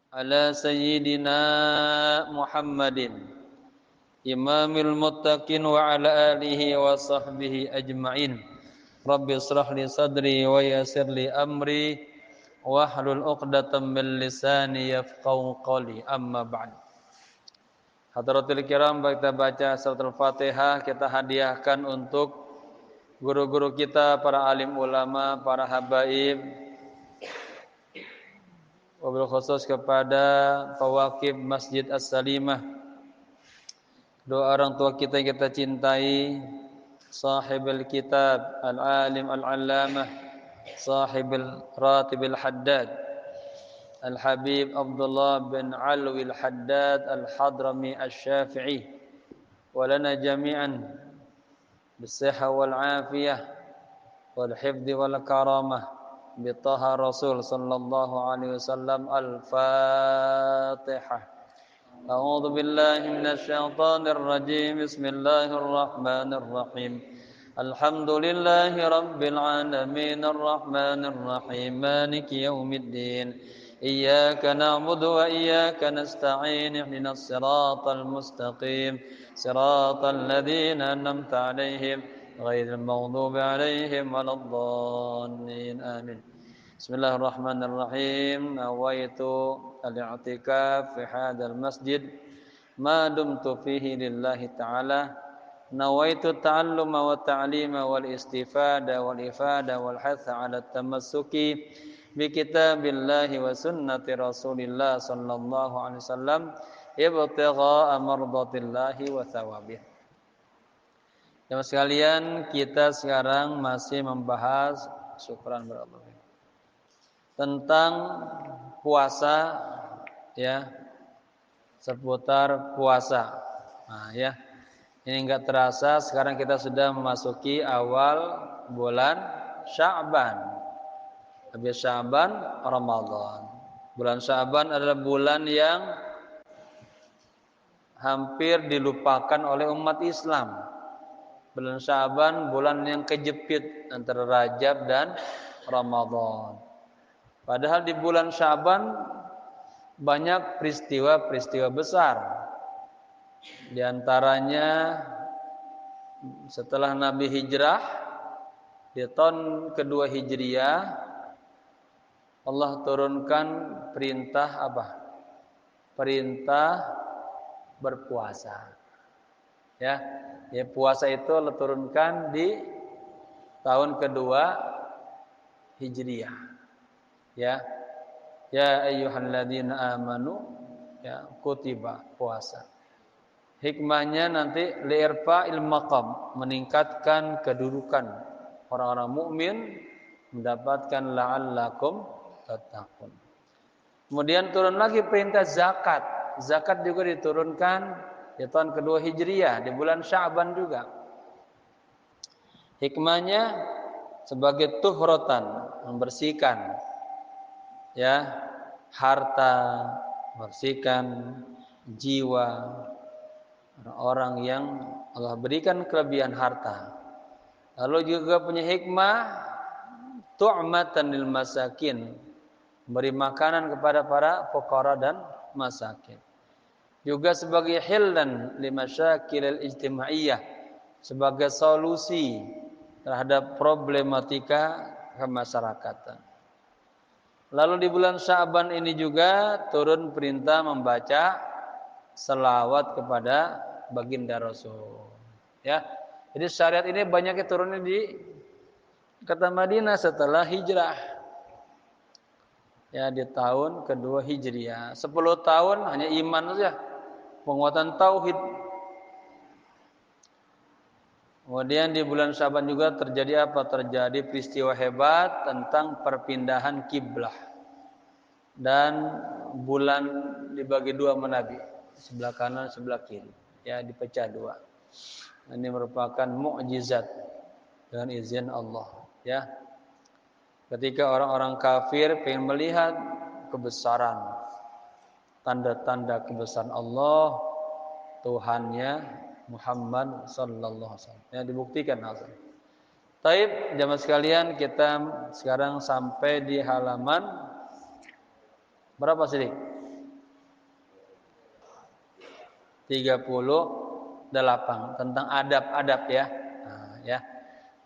ala sayyidina Muhammadin imamil muttaqin wa ala alihi wa sahbihi ajma'in. Rabbi israh li sadri wa yassir li amri wahlul 'uqdatam min lisani yafqahu qawli. Amma ba'd. Hadratul kiram, kita baca suratul Fatihah, kita hadiahkan untuk guru-guru kita, para alim ulama, para habaib, wabil khusus kepada pewakif Masjid As-Salimah, doa orang tua kita yang kita cintai, sahibul kitab, al-alim al-allamah, sahibul ratibil haddad, al-habib Abdullah bin Alwi al-Haddad al-Hadrami al-Syafi'i, walana jami'an bisihha wal-afiyah wal-hifdi wal-karamah bitaha Rasul sallallahu alaihi wasallam. Al-Fatihah. A'udzu billahi minasy syaithanir rajim. Bismillahir rahmanir rahim. Alhamdulillahi rabbil alamin arrahmanir rahim maliki yaumiddin. Iyyaka na'budu wa iyyaka nasta'in. Ihdinas siratal mustaqim. Siratal ladzina an'amta 'alaihim ghairil maghdubi 'alaihim waladdallin. Amin. Bismillahirrahmanirrahim. Nawaitu al-i'tikaf fi hadzal masjid ma dumtu fihi lillahi ta'ala. Nawaitu ta'alluma wa ta'lima wal istifada wal ifada wal hatha 'ala tamassuki bi kitabillahi wa sunnati Rasulillah sallallahu alaihi wasallam ibtigha'a mardatillahi wa thawabih. Jemaah sekalian, kita sekarang masih membahas syukran berallah tentang puasa, ya, seputar puasa. Nah, ya, ini enggak terasa sekarang kita sudah memasuki awal bulan Sya'ban. Habis Sya'ban Ramadan. Bulan Sya'ban adalah bulan yang hampir dilupakan oleh umat Islam. Bulan Sya'ban bulan yang kejepit antara Rajab dan Ramadan. Padahal di bulan Sya'ban banyak peristiwa-peristiwa besar. Di antaranya setelah Nabi hijrah di tahun kedua Hijriah, Allah turunkan perintah apa? Perintah berpuasa. Ya, puasa itu Allah turunkan di tahun kedua Hijriah. Ya ayyuhalladzina amanu, ya, kutiba, puasa. Hikmahnya nanti li'irfa'il maqam, meningkatkan kedudukan orang-orang mukmin, mendapatkan la'allakum tattaqun. Kemudian turun lagi perintah zakat. Zakat juga diturunkan di tahun kedua Hijriah, di bulan Sya'ban juga. Hikmahnya sebagai tuhrotan, membersihkan, ya, harta, membersihkan jiwa orang yang Allah berikan kelebihan harta. Lalu juga punya hikmah tu'matan lil masakin, beri makanan kepada para fuqara dan masakin. Juga sebagai hillan limasyakilil ijtimaiyah, sebagai solusi terhadap problematika kemasyarakatan. Lalu di bulan Sya'ban ini juga turun perintah membaca selawat kepada baginda Rasul. Ya, jadi syariat ini banyaknya turunnya di kota Madinah setelah hijrah. Ya, di tahun kedua Hijriah. 10 tahun hanya iman saja, penguatan tauhid. Kemudian di bulan Sya'ban juga terjadi apa? Terjadi peristiwa hebat tentang perpindahan kiblah. Dan bulan dibagi dua sama Nabi, sebelah kanan, sebelah kiri. Ya, dipecah dua. Ini merupakan mukjizat dengan izin Allah. Ya, ketika orang-orang kafir ingin melihat kebesaran, tanda-tanda kebesaran Allah, Tuhannya Muhammad sallallahu alaihi wasallam. Yang dibuktikan hasil. Taib, jamaah sekalian, kita sekarang sampai di halaman berapa sih? 38 tentang adab-adab ya. Nah, ya.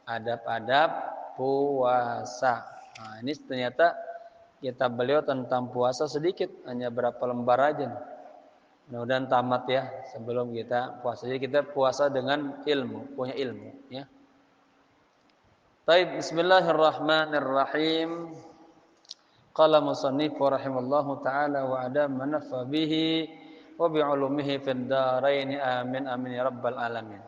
Adab-adab puasa. Nah, ini ternyata kitab beliau tentang puasa sedikit, hanya berapa lembar aja. Mudah-mudahan tamat ya sebelum kita puasa. Jadi kita puasa dengan ilmu, punya ilmu ya. Baik, bismillahirrahmanirrahim. Qala musannif rahimallahu taala wa adam nafa bihi wa bi ulumihi fid dharain amin amin ya rabbal alamin.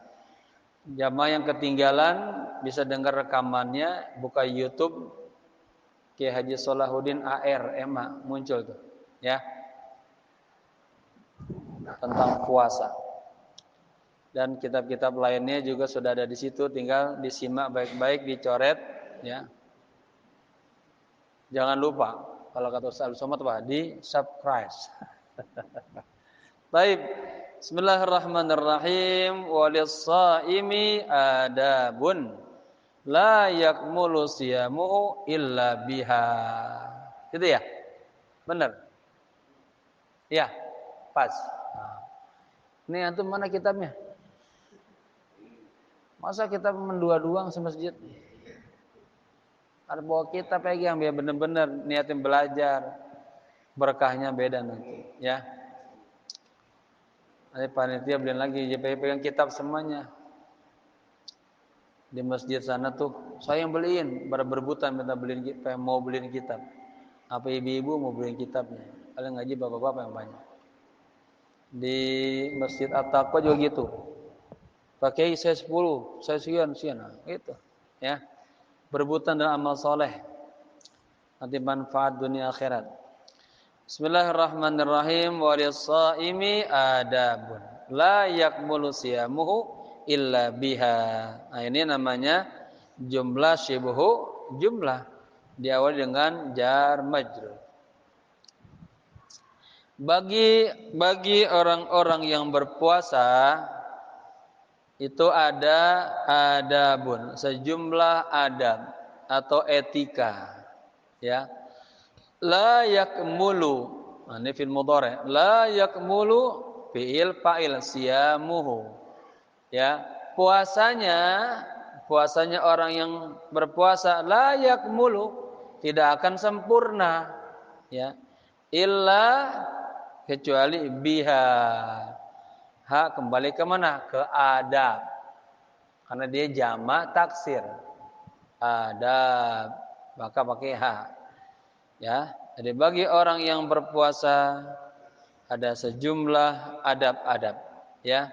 Jamaah yang ketinggalan bisa dengar rekamannya, buka YouTube Kiai Haji Solahuddin AR EMA muncul tuh ya. Tentang puasa. Dan kitab-kitab lainnya juga sudah ada di situ, tinggal disimak baik-baik, dicoret ya. Jangan lupa kalau kata Ustaz Somad di subscribe. Baik. Bismillahirrahmanirrahim. Walis-shaimi adabun la yakmulu siyamuhu illa biha. Gitu ya? Benar? Ya, pas. Ini antum mana kitabnya? Masa kita mendua-duang ke masjid? Ada bawa kitab lagi yang biar benar-benar niatin belajar. Berkahnya beda nanti, ya. Nanti panitia beliin lagi, dia pegang kitab semuanya. Di masjid sana tuh, saya yang beliin, berebutan minta mau beliin kitab. Apa ibu-ibu mau beliin kitabnya? Kalian ngaji bapak-bapak yang banyak. Di Masjid At-Taqwa juga gitu. Pakai saya 10, saya sekian, gitu. Ya. Berebutan dan amal soleh. Nanti manfaat dunia akhirat. Bismillahirrahmanirrahim. Walis-shaimi adabun la yakmulu siyamuhu illa biha. Nah, ini namanya jumlah syibhu jumlah. Diawali dengan jar majrur. Bagi orang-orang yang berpuasa itu ada adabun, sejumlah adab atau etika ya. La yakmulu, nah, ini fi'il mudhari', la yakmulu fi'il fa'il siyamuhu ya. Puasanya orang yang berpuasa la yakmulu, tidak akan sempurna ya, illa kecuali biha. Ha kembali ke mana? Ke adab. Karena dia jamak taksir. Adab. Maka pakai ha. Ya. Jadi bagi orang yang berpuasa ada sejumlah adab-adab, ya.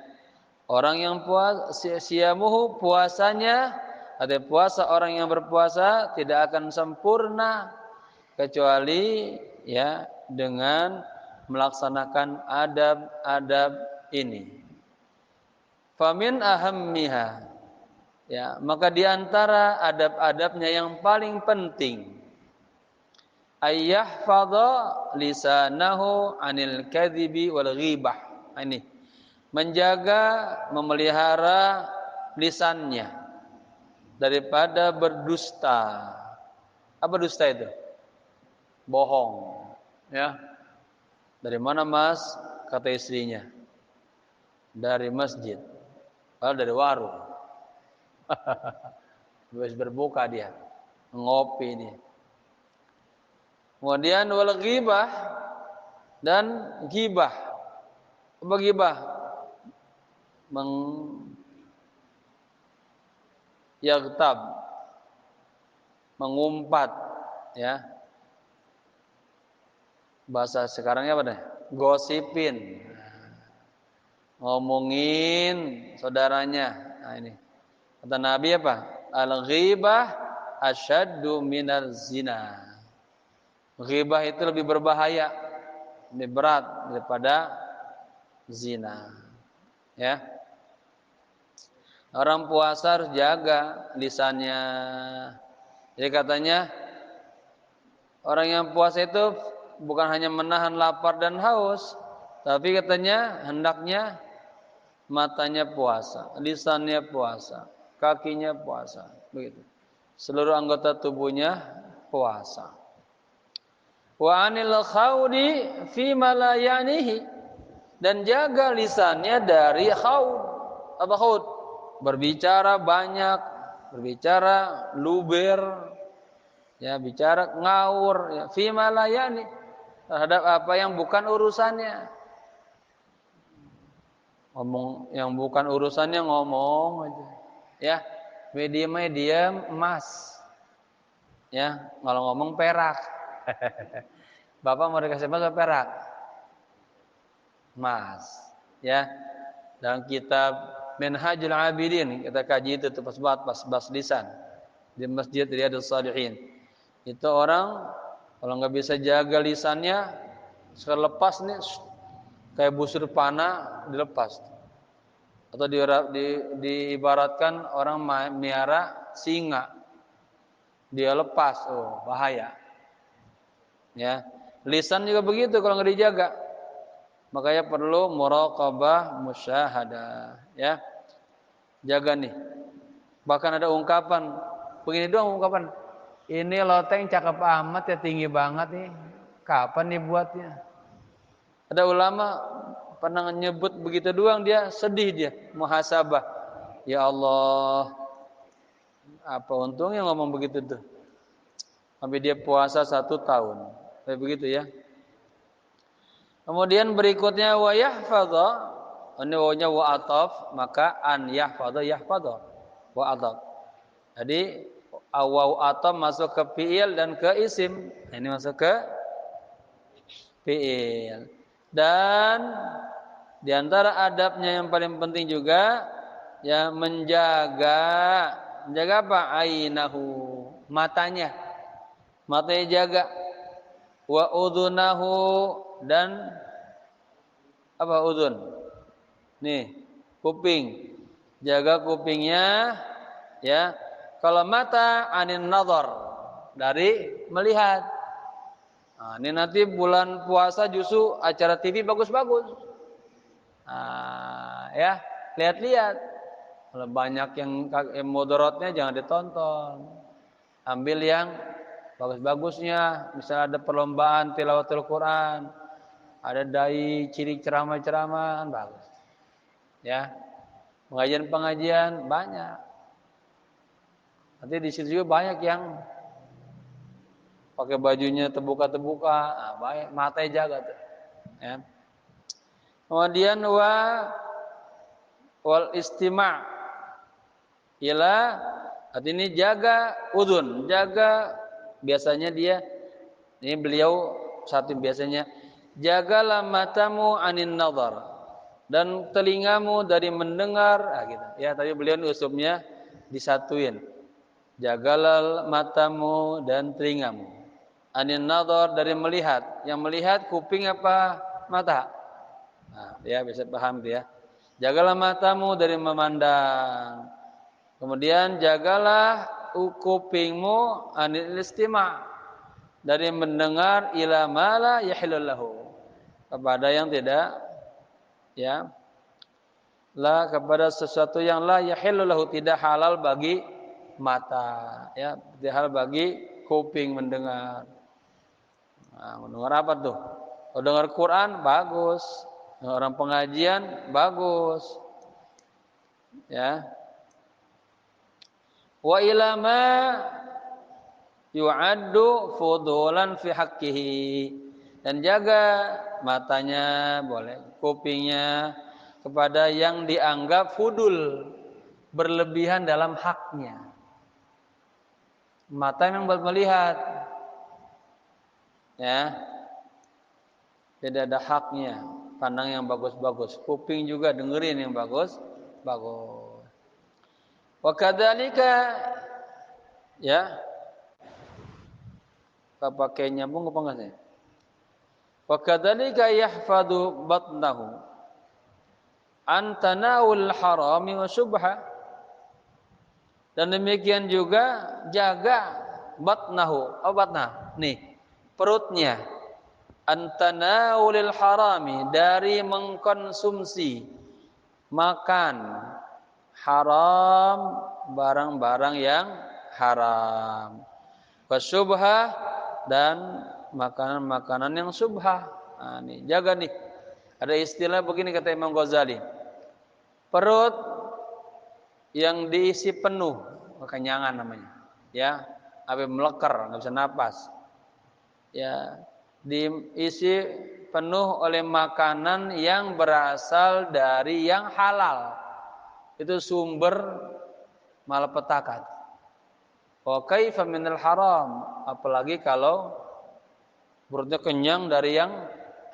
Orang yang puasa siyamuhu puasanya, ada puasa orang yang berpuasa tidak akan sempurna kecuali ya dengan melaksanakan adab-adab ini. Famin ahammiha, ya, maka di antara adab-adabnya yang paling penting ayyahfadha lisanahu anil kadhibi wal ghibah. Ini menjaga, memelihara lisannya daripada berdusta. Apa dusta itu? Bohong, ya. Dari mana Mas? Kata istrinya. Dari masjid. Padahal dari warung. Habis berbuka dia. Ngopi ini. Kemudian wal ghibah dan ghibah. Apa ghibah? Yaghtab. Mengumpat, ya. Bahasa sekarangnya apa deh? Gosipin. Ngomongin saudaranya. Nah ini. Kata Nabi apa? Al-ghibah asyaddu minal zina. Ghibah itu lebih berbahaya, lebih berat daripada zina. Ya. Orang puasa harus jaga lisannya. Jadi katanya orang yang puasa itu bukan hanya menahan lapar dan haus, tapi katanya hendaknya matanya puasa, lisannya puasa, kakinya puasa, begitu. Seluruh anggota tubuhnya puasa. Wa 'anil khawdi fi ma la ya'nihi, dan jaga lisannya dari khaud. Apa khaud? Berbicara banyak, berbicara luber, ya bicara ngawur, ya fima la yani, terhadap apa yang bukan urusannya. Ngomong yang bukan urusannya ngomong aja. Ya, medium emas. Ya, kalau ngomong perak. Bapak mau dikasih emas atau perak? Emas. Ya. Dalam kitab Minhajul Abidin kita kaji itu pas bas lisan di Masjid Riyadhus Shalihin. Itu orang kalau nggak bisa jaga lisannya, sekali lepas nih kayak busur panah dilepas. Atau diibaratkan orang miara singa, dia lepas, oh bahaya. Ya, lisan juga begitu kalau nggak dijaga. Makanya perlu muraqabah musyahadah, ya. Jaga nih. Bahkan ada ungkapan, begini doang ungkapan. Ini loteng cakep amat ya, tinggi banget nih. Kapan nih buatnya? Ada ulama pernah nyebut begitu doang dia sedih dia, muhasabah. Ya Allah, apa untungnya ngomong begitu tuh? Sampai dia puasa 1 tahun. Kayak begitu ya. Kemudian berikutnya wa yahfadha, ini wawunya wa ataf, maka an yahfadha wa ataf. Jadi waw ataf masuk ke fiil dan ke isim. Ini masuk ke fiil. Dan di antara adabnya yang paling penting juga ya menjaga apa? Ainahu, matanya. Matanya jaga. Wa udhunahu, dan apa udhun? Nih, kuping. Jaga kupingnya ya. Kalau mata anin nazar, dari melihat. Nah, ini nanti bulan puasa justru acara TV bagus-bagus. Nah, ya, lihat-lihat. Kalau banyak yang mudaratnya jangan ditonton. Ambil yang bagus-bagusnya. Misalnya ada perlombaan tilawatul Quran, ada dai ciri ceramah-ceramah, bagus. Ya. Pengajian-pengajian banyak. Nanti di situ juga banyak yang pakai bajunya terbuka-terbuka, nah, baik, matanya jaga tuh. Ya. Kemudian wal istima' ila, artinya jaga udhun, jaga biasanya dia ini beliau satu biasanya jagalah matamu anin nazar, dan telingamu dari mendengar, gitu. Ya, tadi beliau usupnya disatuin. Jagalah matamu dan telingamu anin nazar, dari melihat. Yang melihat kuping apa mata? Nah, ya bisa paham dia. Jagalah matamu dari memandang. Kemudian jagalah kupingmu anil istima', dari mendengar ila ma la yahillu lahu, kepada yang tidak ya la, kepada sesuatu yang la yahillu lahu, tidak halal bagi mata, ya, tidak halal bagi kuping mendengar. Nah, mendengar apa tuh? Kalau dengar Quran bagus, orang pengajian bagus. Ya. Wa ila ma yu'addu fudulan fi haqqihi, dan jaga matanya, boleh kupingnya, kepada yang dianggap fudul, berlebihan dalam haknya. Mata memang buat melihat, ya, tidak ada haknya. Pandang yang bagus-bagus, kuping juga dengerin yang bagus. Wa kadzalika, ya, apa pakai nyambung apa enggak sih? Wa kadzalika yahfadu batnahu an tanawul harami wa subha, dan demikian juga jaga batnahu, batnah nih, perutnya, antanawulil harami, dari mengkonsumsi, makan haram, barang-barang yang haram, wasyubha, dan makanan-makanan yang subha. Nah, nih jaga nih, Ada istilah begini kata Imam Ghazali. Perut yang diisi penuh, kekenyangan namanya. Ya, sampai meleker, enggak bisa napas. Ya, diisi penuh oleh makanan yang berasal dari yang halal. Itu sumber malapetaka. Wa kaifa minal haram, apalagi kalau perutnya kenyang dari yang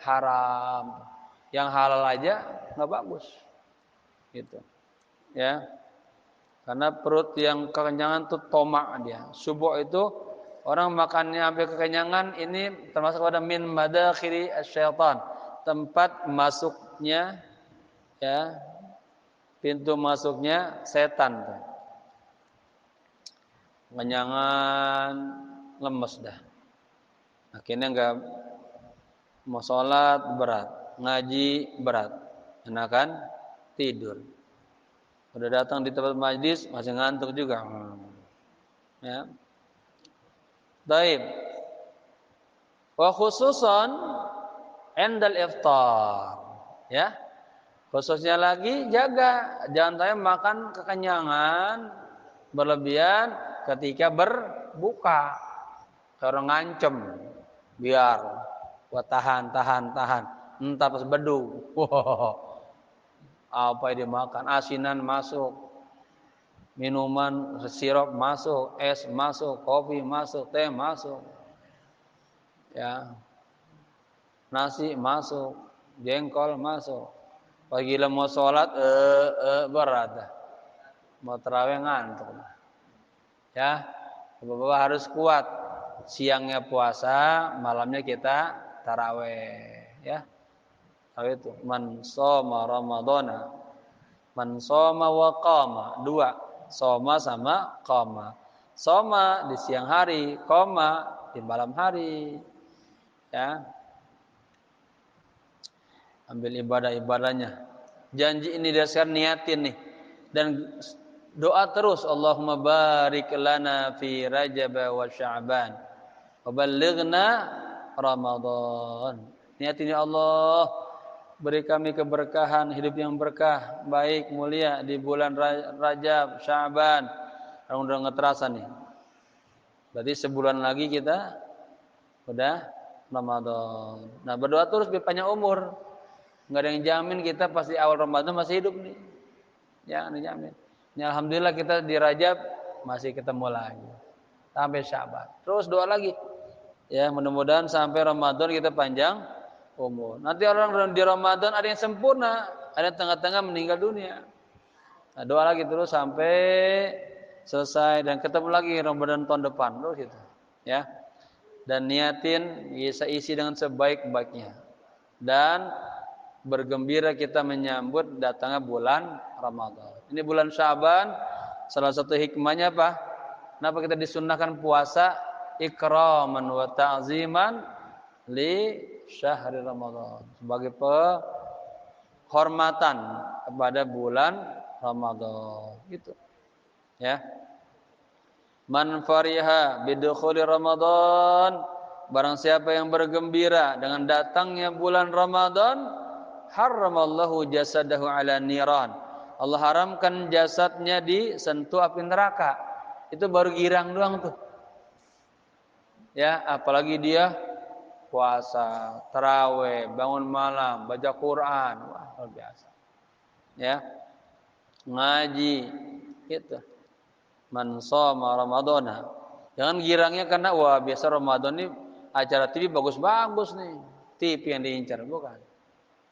haram. Yang halal aja enggak bagus. Gitu. Ya. Karena perut yang kekenyangan itu tomak dia. Subuh itu orang makannya sampai kekenyangan, ini termasuk pada min madakhiri syaitan, tempat masuknya, ya, pintu masuknya setan. Kekenyangan, lemes dah. Akhirnya enggak mau sholat berat, ngaji berat, enakan tidur. Udah datang di tempat majlis masih ngantuk juga. Ya. Baik. Wa khususan endal iftar. Ya. Khususnya lagi jaga jangan sampai makan kekenyangan berlebihan ketika berbuka. Orang ngancem biar buat tahan. Entah pas bedu. Apa yang dimakan, asinan masuk, minuman sirup masuk, es masuk, kopi masuk, teh masuk, ya, nasi masuk, jengkol masuk. Pagi mau sholat berat, mau tarawih ngantuk, ya. Bapak-bapak harus kuat. Siangnya puasa, malamnya kita tarawih, ya. Itu man shoma ramadhana, man shoma wa qama, dua, shoma sama qama. Shoma di siang hari, qama di malam hari, ya. Ambil ibadah-ibadahnya. Janji ini dasar niatin nih, dan doa terus, Allahumma barik lana fi Rajab wa Sya'ban wa ballighna Ramadan. Niatin, ya Allah, beri kami keberkahan, hidup yang berkah, baik, mulia di bulan Rajab, Sya'ban. Udah ngeterasa nih. Berarti sebulan lagi kita udah Ramadan. Nah, berdoa terus biar panjang umur. Enggak ada yang jamin kita pasti awal Ramadan masih hidup nih. Jangan dijamin. Ya, alhamdulillah kita di Rajab masih ketemu lagi. Sampai Sya'ban. Terus doa lagi. Ya, mudah-mudahan sampai Ramadan kita panjang umur. Nanti orang di Ramadan ada yang sempurna, ada yang tengah-tengah meninggal dunia. Nah, doa lagi terus sampai selesai dan ketemu lagi Ramadan tahun depan, terus gitu. Ya. Dan niatin bisa isi dengan sebaik-baiknya. Dan bergembira kita menyambut datangnya bulan Ramadan. Ini bulan Sya'ban, salah satu hikmahnya apa? Kenapa kita disunnahkan puasa? Ikraman wa ta'ziman li syahri Ramadan, sebagai penghormatan kepada bulan Ramadan, gitu. Ya. Man fariha bidukhuli Ramadan, barang siapa yang bergembira dengan datangnya bulan Ramadan, haramallahu jasadahu ala niran, Allah haramkan jasadnya disentuh api neraka. Itu baru girang doang tuh. Ya, apalagi dia puasa, tarawih, bangun malam, baca Quran, wah, luar biasa. Ya, ngaji, gitu. Man shoma Ramadhana. Jangan girangnya karena wah biasa Ramadan ini acara TV bagus-bagus nih, TV yang diincar, bukan.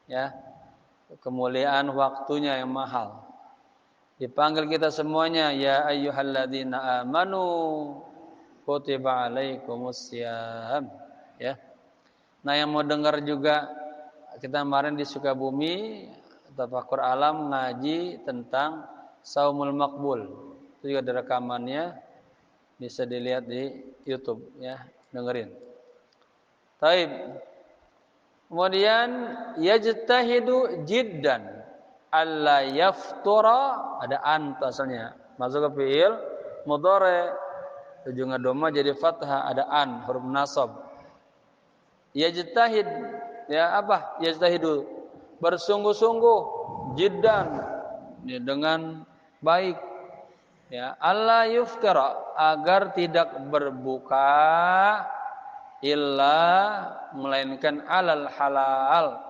Ya, kemuliaan waktunya yang mahal. Dipanggil kita semuanya, ya ayyuhalladzina amanu kutiba alaikumussyam, ya. Nah, yang mau dengar juga, kita kemarin di Sukabumi Tafakkur Alam ngaji tentang Saumul Maqbul. Itu juga ada rekamannya, bisa dilihat di YouTube, ya, dengerin. Taib. Kemudian yajtahidu jiddan alla yaftura, ada anta asalnya, masuk ke fiil mudhari, ujungnya dhamma jadi fathah, ada an huruf nasab. Yajtahid, ya apa? Yajtahidu bersungguh-sungguh jiddan ya, dengan baik ya, alla yuftira, agar tidak berbuka illa, melainkan alal halal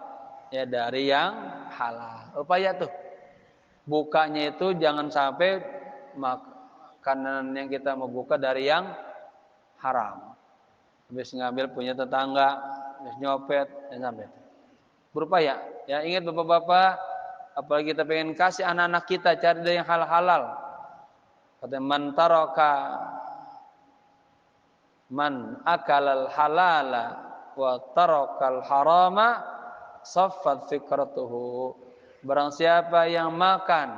ya, dari yang halal. Upaya tuh bukanya itu jangan sampai makanan yang kita mau buka dari yang haram. Habis ngambil punya tetangga, habis nyopet, dan sampai. Berupaya ya, ingat bapak-bapak, apalagi kita pengen kasih anak-anak kita cari dari yang halal. Kata man akalal halala wa tarakal harama saffat fikratuhu. Barang siapa yang makan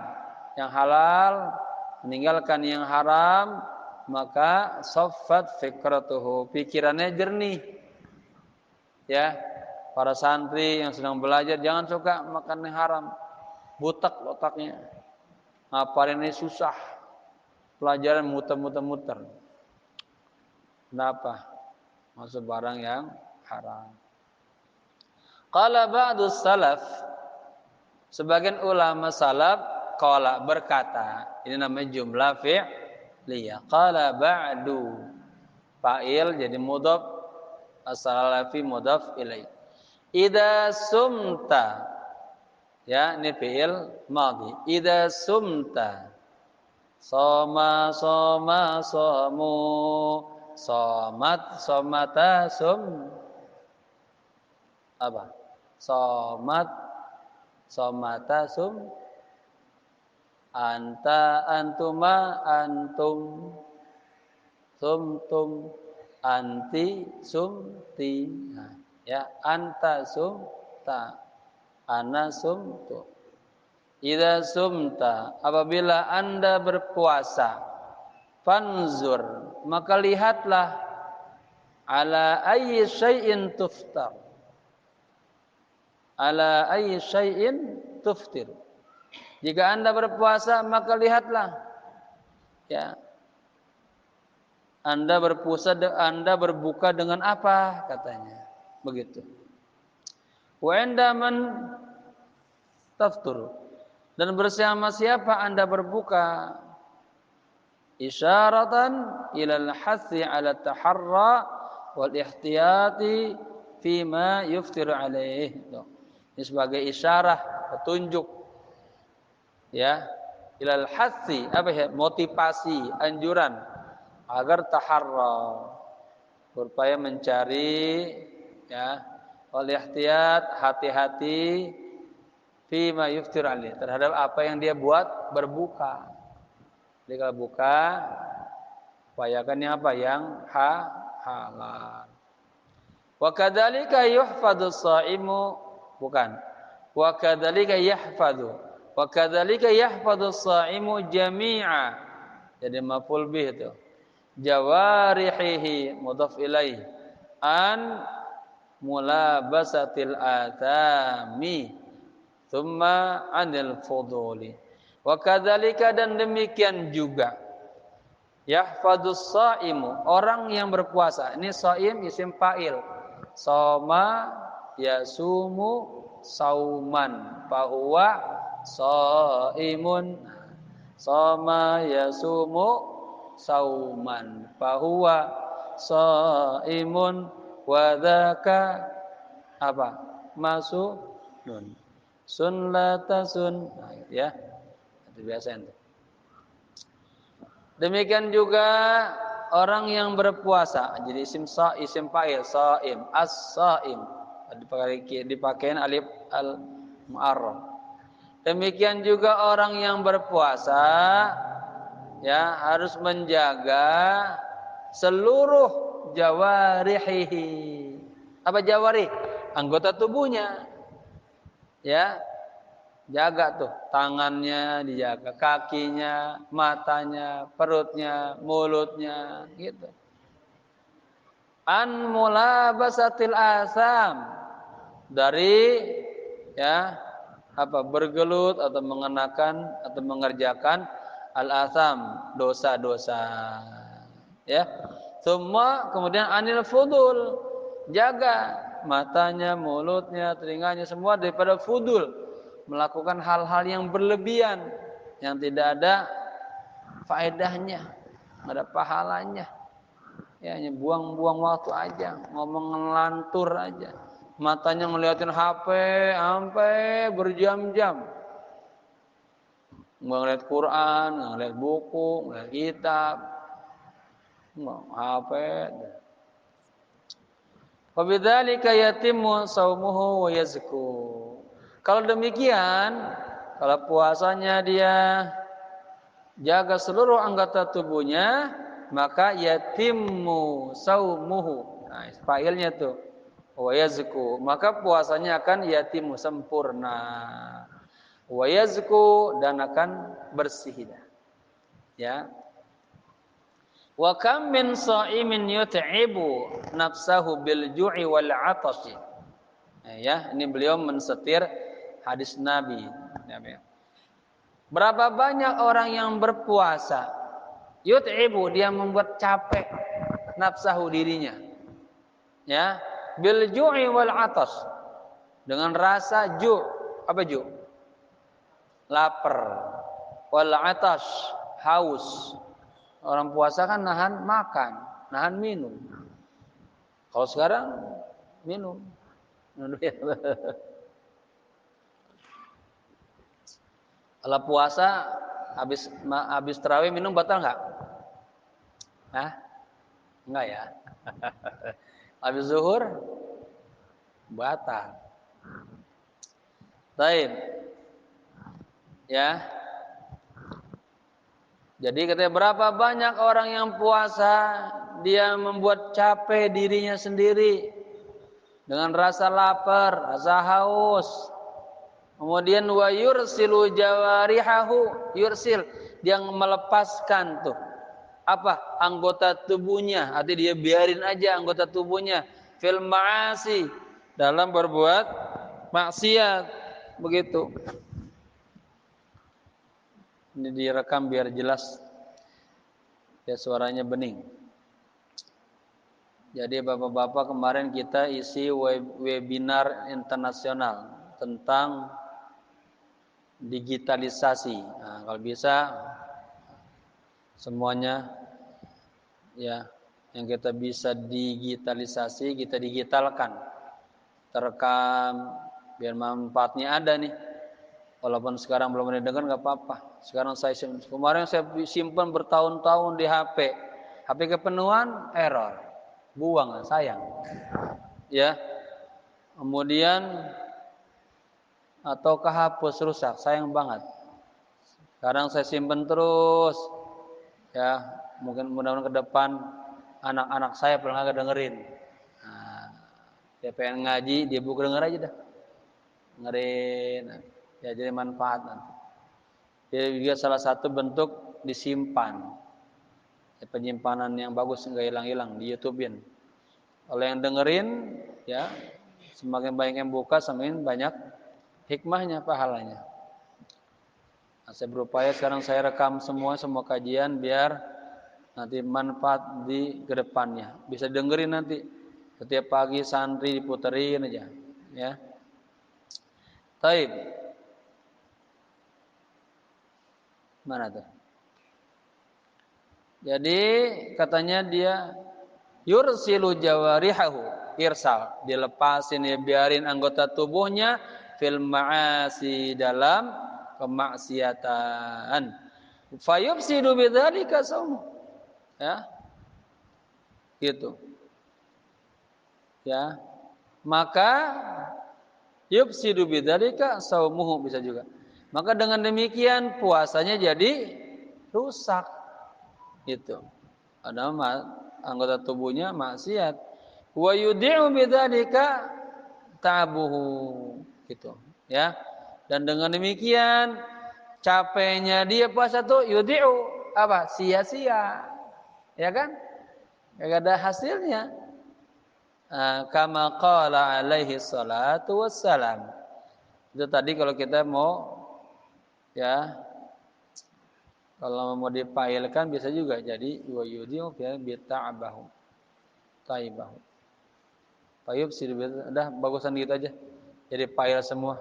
yang halal, meninggalkan yang haram, maka saffat fikratuhu, pikirannya jernih. Ya, para santri yang sedang belajar jangan suka makan yang haram. Butak otaknya. Ngapalin ini susah. Pelajaran muter-muter. Kenapa? Masuk barang yang haram. Qala ba'du salaf, sebagian ulama salaf qala, berkata, ini namanya jumlah fi'liyah. Qala ba'du, fa'il jadi mudhaf, as-salafi mudhaf ilaih. Idza sumta, ya ini fi'il madhi. Idza sumta, soma somu, somat somata sum, apa? Somat somata sum, anta antuma antum, sumtum anti sumti. Nah, ya, anta sumta, ana sumtu. Idza sumta, apabila Anda berpuasa, fanzur, maka lihatlah, ala ayyi syai'in tuftar, ala ayyi syai'in tuftir. Jika Anda berpuasa, maka lihatlah, ya, Anda berpuasa, Anda berbuka dengan apa, katanya, begitu. Wa indaman taftur, dan bersama siapa Anda berbuka, isyaratan ilal hathi ala taharra wal ihtiyati fima yuftir alaih. Ini sebagai isyarah, petunjuk ya, ilal hathi, apa ya, motivasi, anjuran agar taharra, berupaya mencari ya, wal ihtiyat, hati-hati, fima yuftir alaih, terhadap apa yang dia buat berbuka. Jadi kalau buka, upayakannya apa yang halal. Wa kadzalika yuhfadhu shaimu, bukan. Wa kadzalika yahfadhu. Wa kadzalika yahfadhu shaimu jami'a. Jadi maf'ul bih itu. Jawarihihi mudhaf ilaih. An mulabasatil atami thumma anil fuduli. Wa kadzalika, dan demikian juga, yahfadus shaimu, orang yang berpuasa. Ini shaim isim fa'il. Shoma yasumu sauman fahuwa shaimun. Shoma yasumu sauman fahuwa shaimun wa dzaka apa? Masudun. Sun latasun, nah, ya. Itu biasa itu. Demikian juga orang yang berpuasa. Jadi isim fa'il, shaim, as-shaim. Dipakai alif al-mu'arrab. Demikian juga orang yang berpuasa ya, harus menjaga seluruh jawarihihi. Apa jawarih? Anggota tubuhnya. Ya, jaga tuh, tangannya dijaga, kakinya, matanya, perutnya, mulutnya, gitu. An mulabasatil asam, dari ya apa, bergelut atau mengenakan atau mengerjakan al-asam, dosa-dosa. Ya. Semua, kemudian anil fudul, jaga matanya, mulutnya, telinganya semua daripada fudul, melakukan hal-hal yang berlebihan yang tidak ada faedahnya, nggak ada pahalanya. Ya, hanya buang-buang waktu aja, ngomong ngelantur aja. Matanya ngeliatin HP sampai berjam-jam. Ngeliat Quran, ngeliat buku, ngeliat kitab, HP. Wabidzalika yatimmu shaumuhu wa yazku. Kalau demikian, kalau puasanya dia jaga seluruh anggota tubuhnya, maka yatimmu shaumuhu. Nah, failnya tuh wa yazku, maka puasanya akan yatimmu sempurna. Wa yazku, dan akan bersih. Ya. Wa kam min sha'imin yut'ibu nafsahu bil ju'i wal 'atashi. Ya, ini beliau mensetir hadis Nabi. Berapa banyak orang yang berpuasa, yut'ibu, dia membuat capek nafsahu, dirinya. Ya, bil ju'i wal 'atash, dengan rasa ju'. Apa ju'? Lapar. Wal 'atash, haus. Orang puasa kan nahan makan, nahan minum. Kalau sekarang minum. Kalau puasa habis tarawih minum batal nggak? Hah? Enggak ya. Habis zuhur batal. Baik. Ya. Jadi katanya berapa banyak orang yang puasa, dia membuat capek dirinya sendiri dengan rasa lapar, rasa haus. Kemudian wa yursilu jawarihahu, yursil, dia melepaskan tuh apa? Anggota tubuhnya, artinya dia biarin aja anggota tubuhnya fil ma'asi, dalam berbuat maksiat, begitu. Ini direkam biar jelas, ya, suaranya bening. Jadi bapak-bapak, kemarin kita isi webinar internasional tentang digitalisasi. Nah, kalau bisa semuanya, ya, yang kita bisa digitalisasi kita digitalkan, terekam, biar manfaatnya ada nih. Walaupun sekarang belum ada dengar nggak apa-apa. Sekarang kemarin saya simpan bertahun-tahun di HP. HP kepenuhan, error, buang, sayang. Ya, kemudian atau kehapus, rusak, sayang banget. Sekarang saya simpan terus. Ya, mungkin mudah-mudahan ke depan anak-anak saya pernah nggak dengerin. Nah, dia pengen ngaji, dia buka denger aja dah, dengerin. Ya, jadi manfaat nanti. Jadi juga salah satu bentuk disimpan. Ya, penyimpanan yang bagus, nggak hilang-hilang, di YouTube-in. Kalau yang dengerin, ya, semakin banyak yang buka, semakin banyak hikmahnya, pahalanya. Nah, saya berupaya sekarang saya rekam semua kajian biar nanti manfaat di kedepannya. Bisa dengerin nanti setiap pagi santri diputerin aja, ya. Taib. Mana tuh? Jadi katanya dia yursilu jawarihahu, irsal, dilepasin, ya, biarin anggota tubuhnya fil ma'asi, dalam kemaksiatan. Fayufsidu bidzalika shaumuh. Ya. Gitu. Ya. Maka yufsidu bidzalika shaumuhu, bisa juga. Maka dengan demikian puasanya jadi rusak. Gitu. Ada anggota tubuhnya maksiat. Wa yudhi'u bidzalika ta'abuhu, gitu, ya. Dan dengan demikian capeknya dia puasa tuh yudhi'u, apa? Sia-sia. Ya kan? Enggak ada hasilnya. Kama qala alaihi salatu wassalam. Itu tadi kalau kita mau, ya, kalau mau dipailkan bisa juga jadi wa yudhi'u bi ta'abahu, taibahu. Fayubsir, udah bagusan gitu aja. Jadi file semua.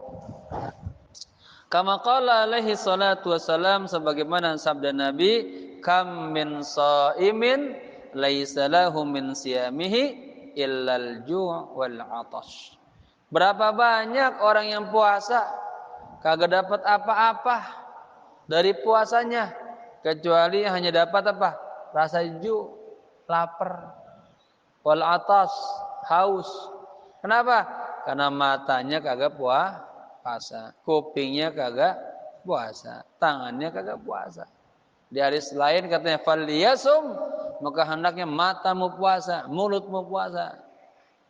Kama qala alaihi salatu wassalam, sebagaimana sabda Nabi, kam min shaimin laisa lahu min siyamihi illal ju' wal 'atash. Berapa banyak orang yang puasa kagak dapat apa-apa dari puasanya kecuali hanya dapat apa? Rasa ju', lapar, wal 'atash, haus. Kenapa? Karena matanya kagak puasa, kupingnya kagak puasa, tangannya kagak puasa. Di hadis lain katanya falyasum, maka hendaknya matamu puasa, mulutmu puasa,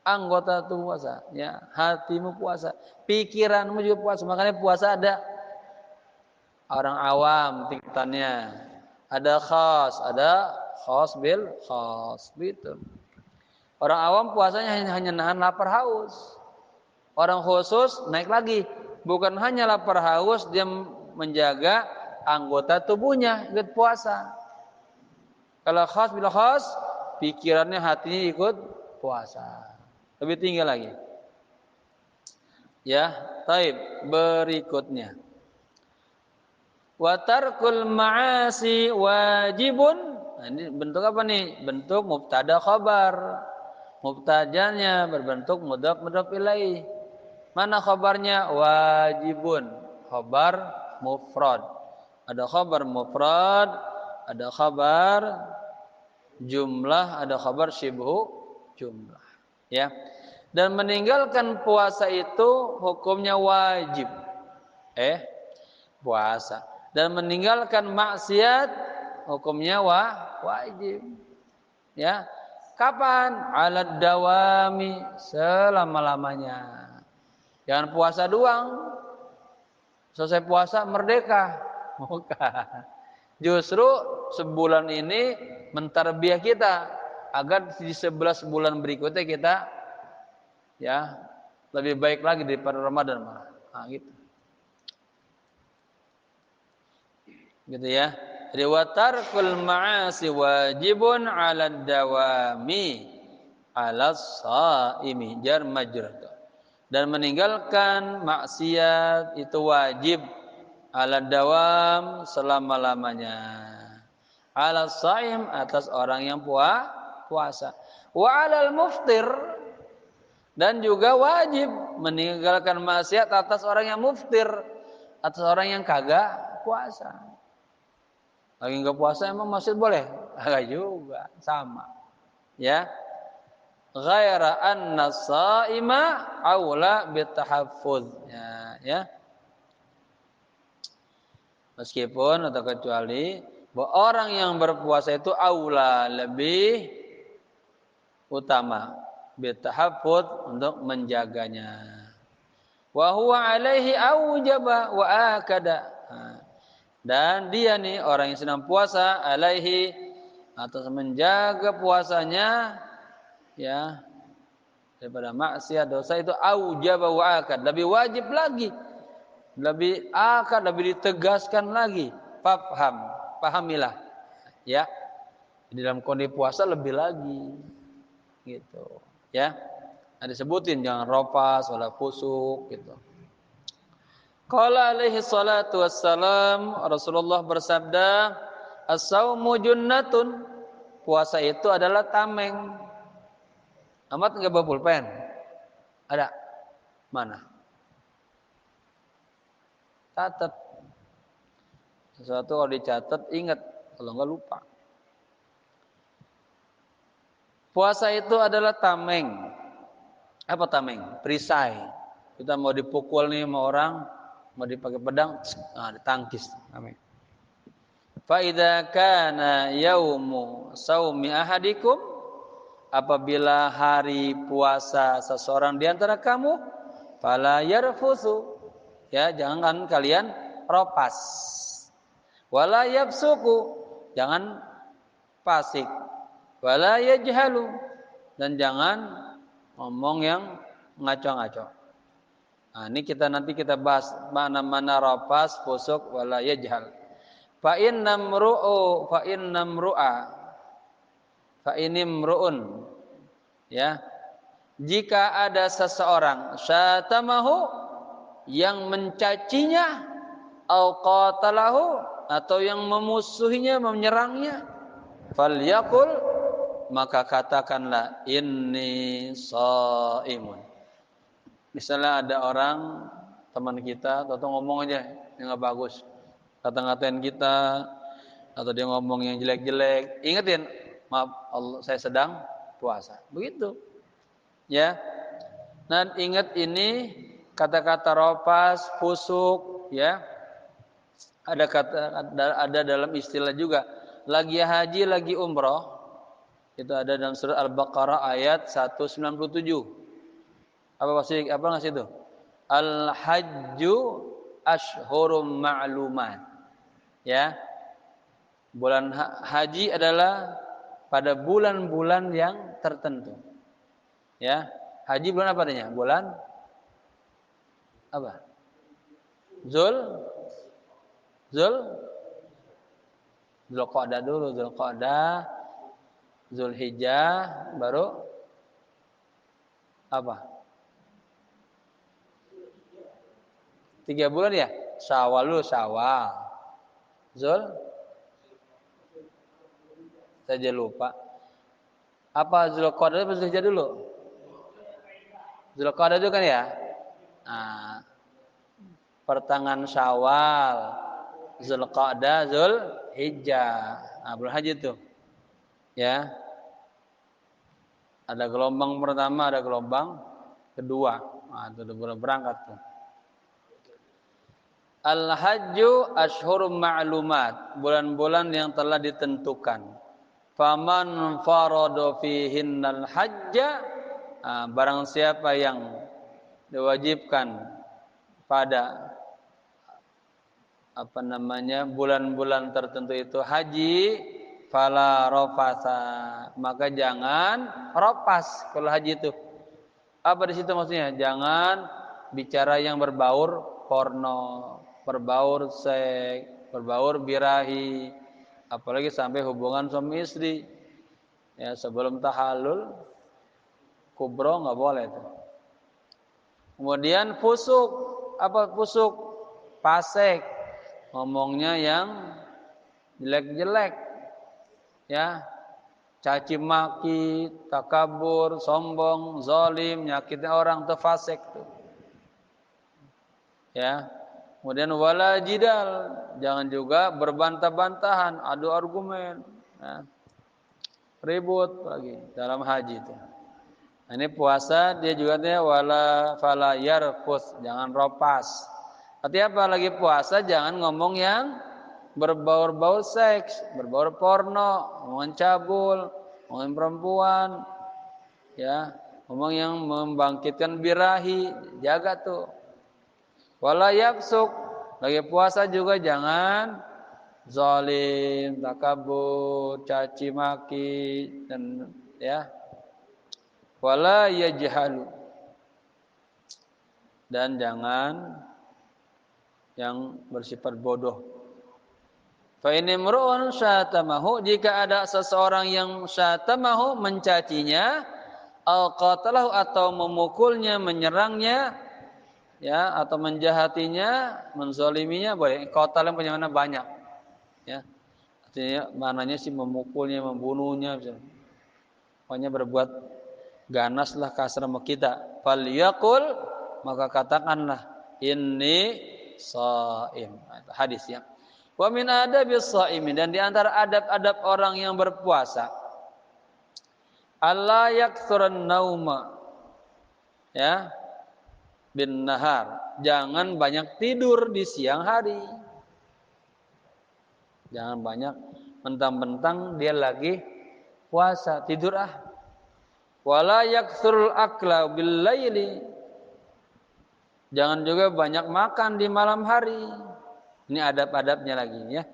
anggota tubuh puasa, ya, hatimu puasa, pikiranmu juga puasa. Makanya puasa ada orang awam tingkatannya, ada khas bil khas gitu. Orang awam puasanya hanya nahan lapar haus. Orang khusus naik lagi, bukan hanya lapar haus, dia menjaga anggota tubuhnya ikut puasa. Kalau khas bila khas, pikirannya, hatinya ikut puasa. Lebih tinggi lagi. Ya, taib. Berikutnya. Wa tarkul ma'asi wajibun. Nah, ini bentuk apa nih? Bentuk mubtada khabar. Mubtadanya berbentuk mudhaf ilaih. Mana khabarnya? Wajibun. Khabar mufrad. Ada khabar mufrad, ada khabar jumlah, ada khabar syibhu jumlah. Ya. Dan meninggalkan puasa itu hukumnya wajib. Puasa. Dan meninggalkan maksiat hukumnya wajib. Ya. Kapan? Alad dawami, selama-lamanya. Jangan puasa doang. Selesai puasa merdeka. Bukan. Justru sebulan ini mentarbiah kita agar di 11 bulan berikutnya kita ya lebih baik lagi daripada Ramadan malah. Nah, gitu. Gitu ya. Jadi watarkul ma'asi wajibun 'alad dawami 'alas shaimi, jar majrur. Dan meninggalkan maksiat itu wajib 'alad dawam, selama-lamanya. 'Alas shaim, atas orang yang puasa. Wa 'alal muftir, dan juga wajib meninggalkan maksiat atas orang yang muftir, atas orang yang kagak puasa. Lagi enggak puasa emang maksiat boleh? Enggak juga, sama. Ya. Ghaira anna shaima aula bitahaffuz. Ya. Meskipun atau kecuali bahwa orang yang berpuasa itu aula, lebih utama, bitahaffuz, untuk menjaganya. Wa huwa alaihi aujaba wa akada. Dan dia nih orang yang sedang puasa, alaihi, atas menjaga puasanya ya daripada maksiat dosa, itu aujaba wa akad, lebih wajib lagi, lebih akad, lebih ditegaskan lagi. Pahamilah ya, di dalam kondisi puasa lebih lagi gitu ya. Ada sebutin jangan ropas wala fusuk gitu. Qala alaihi salatu wassalam, Rasulullah bersabda, as-saumu junnatun, puasa itu adalah tameng. Amat enggak bawa pulpen? Ada? Mana? Catat. Sesuatu kalau dicatat ingat, kalau enggak lupa. Puasa itu adalah tameng. Apa tameng? Perisai. Kita mau dipukul nih sama orang, mau dipakai pedang, ditangkis. Amin. Fa idza kana yaumu saumi ahadikum, apabila hari puasa seseorang di antara kamu, fala yarfusu, ya jangan kalian ropas. Wala yabsuku, jangan fasik. Wala yajhalu, dan jangan ngomong yang ngaco-ngaco. Nah, ini nanti kita bahas mana-mana rapas, fusuk, wala yajhal. Fa innamru'un, ya. jika ada seseorang syatamahu yang mencacinya, au qatalahu atau yang memusuhinya, menyerangnya, falyaqul maka katakanlah inni shaimun. Misalnya ada orang teman kita atau ngomong aja yang enggak bagus, kata-ngatain kita atau dia ngomong yang jelek-jelek, ingetin, maaf Allah saya sedang puasa. Begitu. Ya. Nah, ingat ini kata-kata ropas, fusuk, ya. Ada dalam istilah juga. Lagi haji, lagi umroh. Itu ada dalam surah Al-Baqarah ayat 197. Apa ngasih itu? Al-hajju ashhurum ma'lumat. Ya. Bulan haji adalah pada bulan-bulan yang tertentu. Ya. Haji bulan apa adanya? Bulan apa? Zulqa'dah dulu, Zulqa'dah, Zulhijjah, baru apa? 3 bulan ya? Syawal dulu, Syawal. Saya lupa. Apa Zulqa'dah atau Zulhijjah dulu? Zulqa'dah itu kan ya? Nah, pertengahan Syawal, Zulqa'dah, Zulhijjah. Nah, bulan haji itu. Ya. Ada gelombang pertama, ada gelombang kedua. Nah, itu udah berangkat tuh. Al-hajju ashhurum ma'lumat, bulan-bulan yang telah ditentukan. Faman farada fihinnal hajja, barang siapa yang diwajibkan pada bulan-bulan tertentu itu haji, fala rafasa, maka jangan ropas kalau haji itu. Apa di situ maksudnya? Jangan bicara yang berbaur porno, berbaur seks, berbaur birahi, apalagi sampai hubungan suami istri. Ya, sebelum tahallul kubro enggak boleh itu. Kemudian fusuk, apa fusuk? Fasik, ngomongnya yang jelek-jelek, ya, caci maki, takabur, sombong, zalim, nyakitin orang, itu fasik tuh. Ya. Kemudian wala jidal, jangan juga berbantah-bantahan, adu argumen, ya. Ribut lagi dalam haji itu. Nah, ini puasa dia juga wala fala yarfus, jangan ropas. Artinya apa? Lagi puasa jangan ngomong yang berbaur-baur seks, berbaur porno, ngomongin cabul, ngomongin perempuan, ya, ngomong yang membangkitkan birahi, jaga tuh. Wala yafsuk, lagi puasa juga jangan zalim, takabur, caci maki, dan ya. Wala yajhalu, dan jangan yang bersifat bodoh. Fa in imru'un syatamahu, jika ada seseorang yang syatamahu, mencacinya, al qatalahu atau memukulnya, menyerangnya, ya, atau menjahatinya, menzaliminya, boleh. Qatal yang punya mana banyak, ya. Artinya mananya sih memukulnya, membunuhnya, pokoknya berbuat ganaslah kasar sama kita. Falyaqul, maka katakanlah inni shaim. Hadis ya. Wa min adabis shaimin, dan di antara adab-adab orang yang berpuasa, alla yaktsuran nauma, ya, bin nahar, jangan banyak tidur di siang hari. Jangan banyak mentang-mentang dia lagi puasa tidur Wala yaksurul akla bil laili, jangan juga banyak makan di malam hari. Ini adab-adabnya lagi, ya.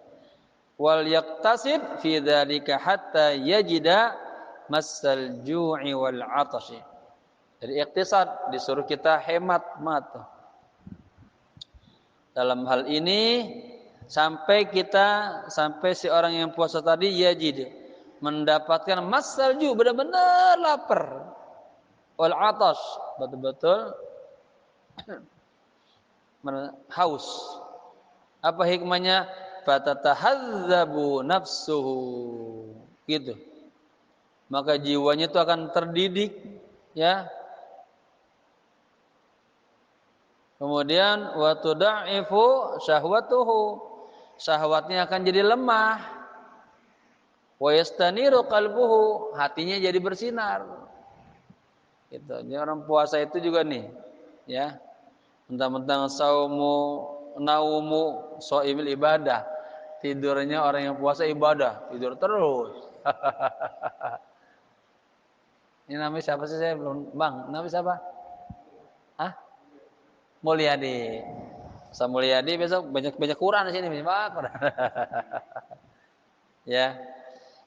Wal yaktasid fi dzalika hatta yajida massal ju'i wal 'atashi. Jadi iktisad, disuruh kita hemat mata. Dalam hal ini sampai si orang yang puasa tadi yajid, mendapatkan massal ju', benar-benar lapar, wal atas, betul-betul haus. Apa hikmahnya? Fatatahadzabu nafsuhu. Gitu. Maka jiwanya itu akan terdidik, ya. Kemudian wa tudaifu syahwatuhu. Syahwatnya akan jadi lemah. Wa yastaniru qalbuhu, hatinya jadi bersinar. Gitu. Jadi orang puasa itu juga nih, ya. Mentang-mentang saumu naumu shaimil ibadah. Tidurnya orang yang puasa ibadah, tidur terus. Ini namanya siapa sih, saya belum, Bang? Namanya siapa? Hah? Mulyadi. Sa Mulyadi besok banyak Quran di sini, banyak Quran. Ya.